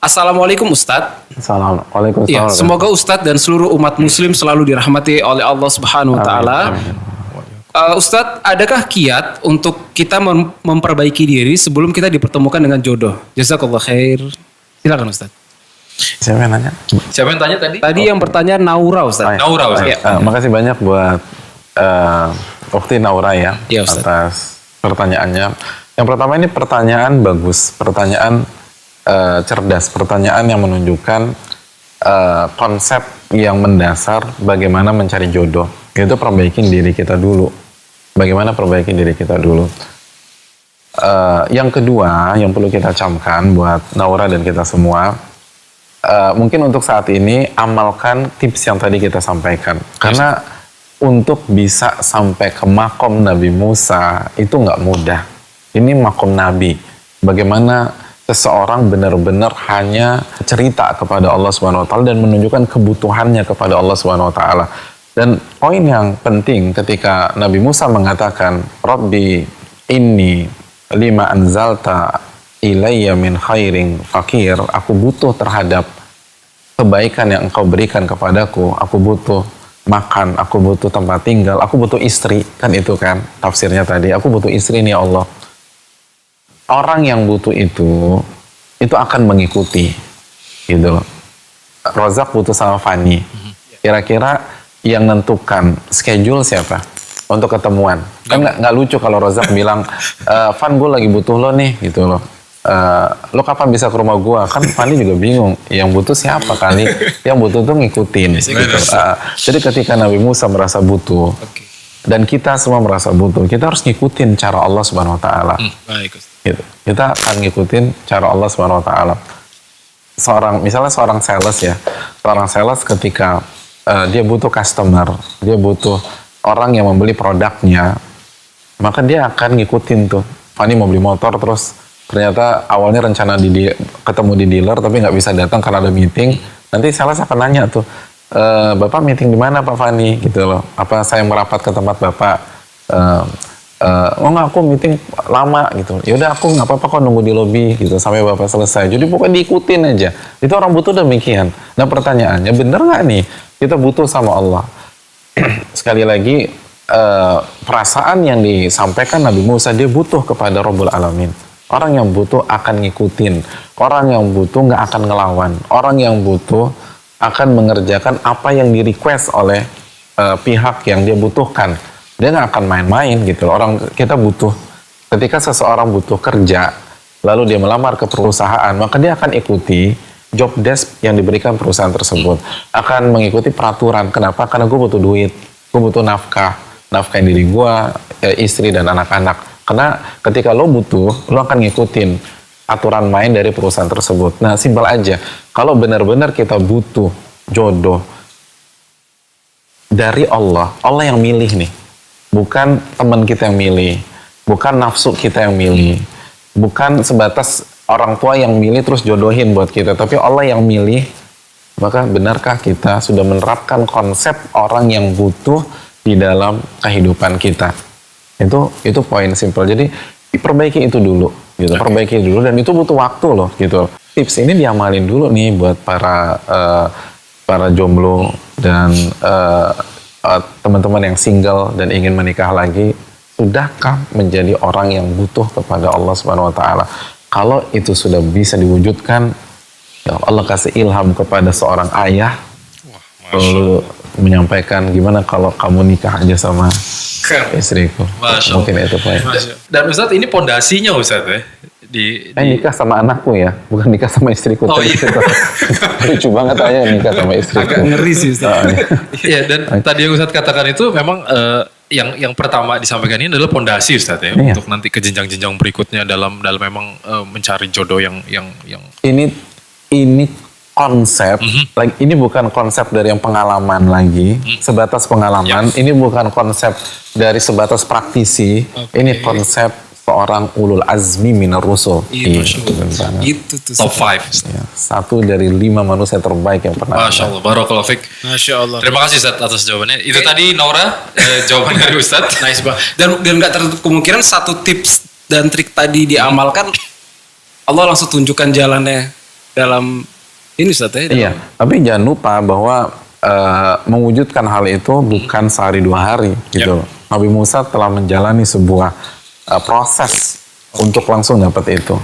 Assalamualaikum Ustadz. Assalamualaikum. Ya, semoga Ustadz dan seluruh umat muslim selalu dirahmati oleh Allah Subhanahu wa taala. Ustadz, adakah kiat untuk kita memperbaiki diri sebelum kita dipertemukan dengan jodoh? Jazakallah khair. Silakan Ustadz. Siapa yang nanya? Siapa yang tanya tadi? Tadi yang bertanya Naura Ustadz. Naura Ustadz. Ya. Makasih banyak buat Ukhti Naura ya, atas pertanyaannya. Yang pertama ini pertanyaan bagus, pertanyaan cerdas, pertanyaan yang menunjukkan konsep yang mendasar bagaimana mencari jodoh. Itu perbaikin diri kita dulu. Bagaimana perbaikin diri kita dulu. Yang kedua yang perlu kita camkan buat Naura dan kita semua, mungkin untuk saat ini amalkan tips yang tadi kita sampaikan. Karena untuk bisa sampai ke makom Nabi Musa itu nggak mudah. Ini makom Nabi. Bagaimana seseorang benar-benar hanya cerita kepada Allah Subhanahu wa taala dan menunjukkan kebutuhannya kepada Allah Subhanahu wa taala. Dan poin yang penting ketika Nabi Musa mengatakan, "Rabbi inni lima anzalta ilayya min khairin fakir." Aku butuh terhadap kebaikan yang Engkau berikan kepadaku. Aku butuh makan, aku butuh tempat tinggal, aku butuh istri. Kan itu kan tafsirnya tadi. Aku butuh istri nih ya Allah. Orang yang butuh itu akan mengikuti, gitu loh. Rozak butuh sama Fani. Kira-kira yang nentukan schedule siapa untuk ketemuan? Kan nggak lucu kalau Rozak bilang, Fan gue lagi butuh lo nih, gitu loh. Lo kapan bisa ke rumah gue? Kan Fani juga bingung. Yang butuh siapa kali? Yang butuh tuh ngikutin. Gitu. Jadi ketika Nabi Musa merasa butuh, dan kita semua merasa butuh, kita harus ngikutin cara Allah Subhanahu Wa Taala. Gitu. Kita akan ngikutin cara Allah Subhanahu Wa Taala. Misalnya seorang sales ya, seorang sales ketika dia butuh customer, dia butuh orang yang membeli produknya, maka dia akan ngikutin tuh. Fani mau beli motor, terus ternyata awalnya rencana ketemu di dealer tapi nggak bisa datang karena ada meeting. Nanti sales akan nanya tuh, Bapak meeting di mana Pak Fani, gitu loh. Apa saya merapat ke tempat Bapak? Oh nggak, aku meeting lama gitu. Yaudah aku nggak apa-apa kok nunggu di lobi gitu sampai Bapak selesai. Jadi pokoknya diikutin aja. Itu orang butuh demikian. Nah pertanyaannya, bener nggak nih kita butuh sama Allah? Sekali lagi, perasaan yang disampaikan Nabi Musa, dia butuh kepada Rabbul Alamin. Orang yang butuh akan ngikutin. Orang yang butuh nggak akan ngelawan. Orang yang butuh akan mengerjakan apa yang di request oleh pihak yang dia butuhkan. Dia nggak akan main-main gitu loh. Orang kita butuh, ketika seseorang butuh kerja, lalu dia melamar ke perusahaan, maka dia akan ikuti job desk yang diberikan perusahaan tersebut. Akan mengikuti peraturan. Kenapa? Karena gue butuh duit, gue butuh nafkah diri gue, istri dan anak-anak. Karena ketika lo butuh, lo akan ngikutin aturan main dari perusahaan tersebut. Nah, simpel aja. Kalau benar-benar kita butuh jodoh dari Allah, Allah yang milih nih. Bukan teman kita yang milih, bukan nafsu kita yang milih, bukan sebatas orang tua yang milih terus jodohin buat kita, tapi Allah yang milih. Maka benarkah kita sudah menerapkan konsep orang yang butuh di dalam kehidupan kita? Itu poin simpel. Jadi perbaiki itu dulu, gitu. Perbaiki dulu, dan itu butuh waktu loh, gitu. Tips ini diamalin dulu nih buat para jomblo dan teman-teman yang single dan ingin menikah lagi. Sudahkah menjadi orang yang butuh kepada Allah Subhanahu wa taala? Kalau itu sudah bisa diwujudkan, ya Allah kasih ilham kepada seorang ayah, lalu menyampaikan, gimana kalau kamu nikah aja sama istriku. Mungkin itu Pak. Dan Ustadz, ini pondasinya Ustadz ya. Nikah sama anakku ya, bukan nikah sama istriku. Oh iya. Lucu banget aja nikah sama istriku. Agak ngeri sih Ustaz. Iya, dan tadi yang Ustaz katakan itu memang yang pertama disampaikan ini adalah pondasi Ustaz ya, untuk nanti ke jenjang-jenjang berikutnya dalam memang mencari jodoh yang ini konsep, ini bukan konsep dari yang pengalaman lagi, sebatas pengalaman. Ini bukan konsep dari sebatas praktisi. Ini konsep seorang ulul azmi minar rusul. Itu tuh top 5. Ya, 1 dari 5 manusia terbaik yang pernah. Masya Allah, barakallahu fiik. Masya Allah. Terima kasih Ustaz atas jawabannya. Itu tadi Naura, jawaban dari Ustaz. Nice banget. Dan nggak tertutup kemungkinan satu tips dan trik tadi diamalkan, Allah langsung tunjukkan jalannya dalam ini Ustaz ya. Iya, tapi jangan lupa bahwa mewujudkan hal itu bukan sehari 2 hari gitu. Nabi Musa telah menjalani sebuah proses untuk langsung dapat itu.